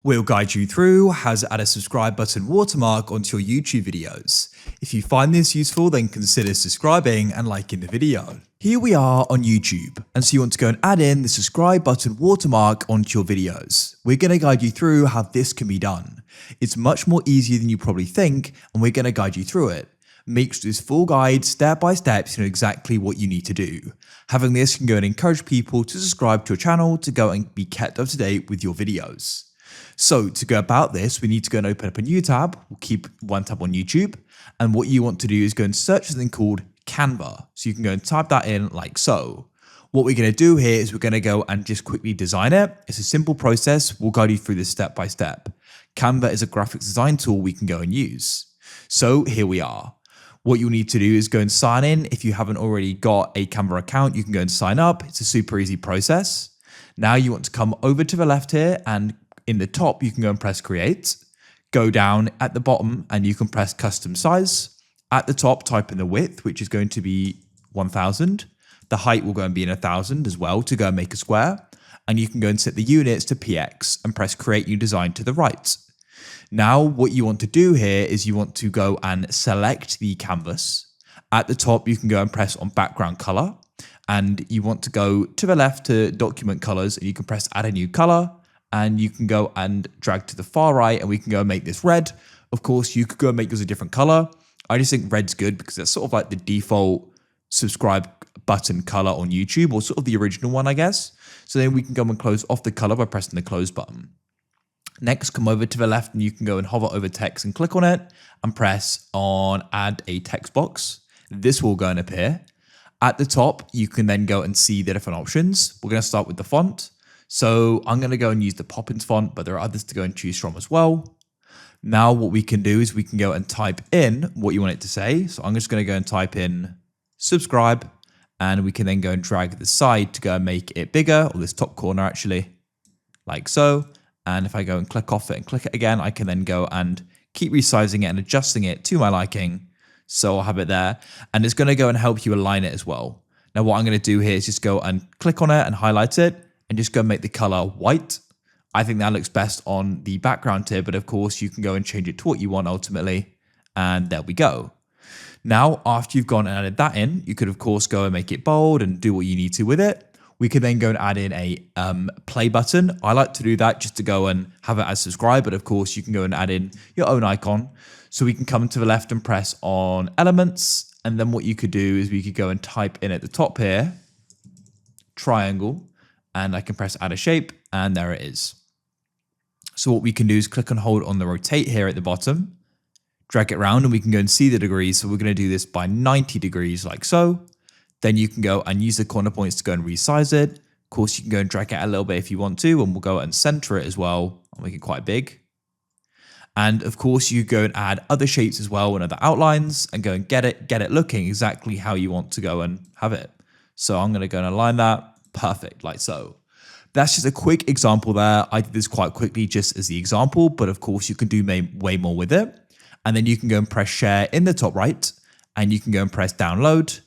We'll guide you through how to add a subscribe button watermark onto your YouTube videos. If you find this useful, then consider subscribing and liking the video. Here we are on YouTube, and so you want to go and add in the subscribe button watermark onto your videos. We're going to guide you through how this can be done. It's much more easier than you probably think, and we're going to guide you through it. Make sure this full guide, step by step, so you know exactly what you need to do. Having this can go and encourage people to subscribe to your channel to go and be kept up to date with your videos. So to go about this, we need to go and open up a new tab. We'll keep one tab on YouTube. And what you want to do is go and search something called Canva. So you can go and type that in like so. What we're going to do here is we're going to go and just quickly design it. It's a simple process. We'll guide you through this step by step. Canva is a graphics design tool we can go and use. So here we are. What you'll need to do is go and sign in. If you haven't already got a Canva account, you can go and sign up. It's a super easy process. Now you want to come over to the left here, and in the top, you can go and press create. Go down at the bottom and you can press custom size. At the top, type in the width, which is going to be 1000. The height will go and be in 1000 as well to go and make a square. And you can go and set the units to px and press create new design to the right. Now, what you want to do here is you want to go and select the canvas. At the top, you can go and press on background color. And you want to go to the left to document colors, and you can press add a new color. And you can go and drag to the far right, and we can go and make this red. Of course, you could go and make this a different color. I just think red's good because that's sort of like the default subscribe button color on YouTube, or sort of the original one, I guess. So then we can go and close off the color by pressing the close button. Next, come over to the left and you can go and hover over text and click on it and press on add a text box. This will go and appear. At the top, you can then go and see the different options. We're going to start with the font. So I'm going to go and use the Poppins font, but there are others to go and choose from as well. Now what we can do is we can go and type in what you want it to say. So I'm just going to go and type in subscribe, and we can then go and drag the side to go and make it bigger, or this top corner actually, like so. And if I go and click off it and click it again, I can then go and keep resizing it and adjusting it to my liking. So I'll have it there, and it's going to go and help you align it as well. Now what I'm going to do here is just go and click on it and highlight it, and just go and make the color white. I think that looks best on the background here, but of course you can go and change it to what you want ultimately. And there we go. Now, after you've gone and added that in, you could of course go and make it bold and do what you need to with it. We could then go and add in a play button. I like to do that just to go and have it as subscribe, but of course you can go and add in your own icon. So we can come to the left and press on elements. And then what you could do is we could go and type in at the top here, triangle. And I can press add a shape, and there it is. So what we can do is click and hold on the rotate here at the bottom, drag it around, and we can go and see the degrees. So we're going to do this by 90 degrees like so. Then you can go and use the corner points to go and resize it. Of course, you can go and drag it a little bit if you want to, and we'll go and center it as well. I'll make it quite big. And of course, you go and add other shapes as well and other outlines, and go and get it looking exactly how you want to go and have it. So I'm going to go and align that. Perfect, like so. That's just a quick example there. I did this quite quickly just as the example, but of course you can do way more with it. And then you can go and press share in the top right, and you can go and press download,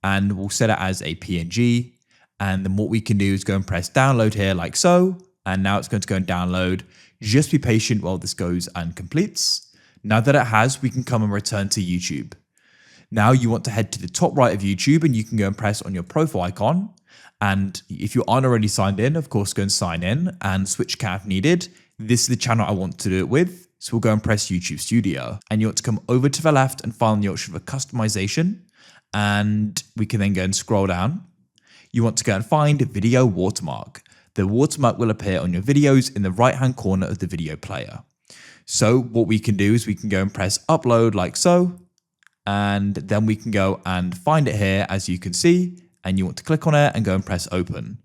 and we'll set it as a PNG. And then what we can do is go and press download here like so. And now it's going to go and download. Just be patient while this goes and completes. Now that it has, we can come and return to YouTube. Now you want to head to the top right of YouTube, and you can go and press on your profile icon. And if you aren't already signed in, of course, go and sign in and switch account if needed. This is the channel I want to do it with. So we'll go and press YouTube Studio, and you want to come over to the left and find the option for customization. And we can then go and scroll down. You want to go and find video watermark. The watermark will appear on your videos in the right-hand corner of the video player. So what we can do is we can go and press upload like so. And then we can go and find it here, as you can see. And you want to click on it and go and press open.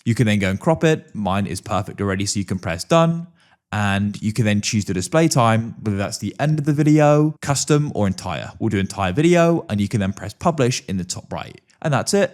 You can then go and crop it. Mine is perfect already, so you can press done. And you can then choose the display time, whether that's the end of the video, custom, or entire. We'll do entire video, and you can then press publish in the top right. And that's it.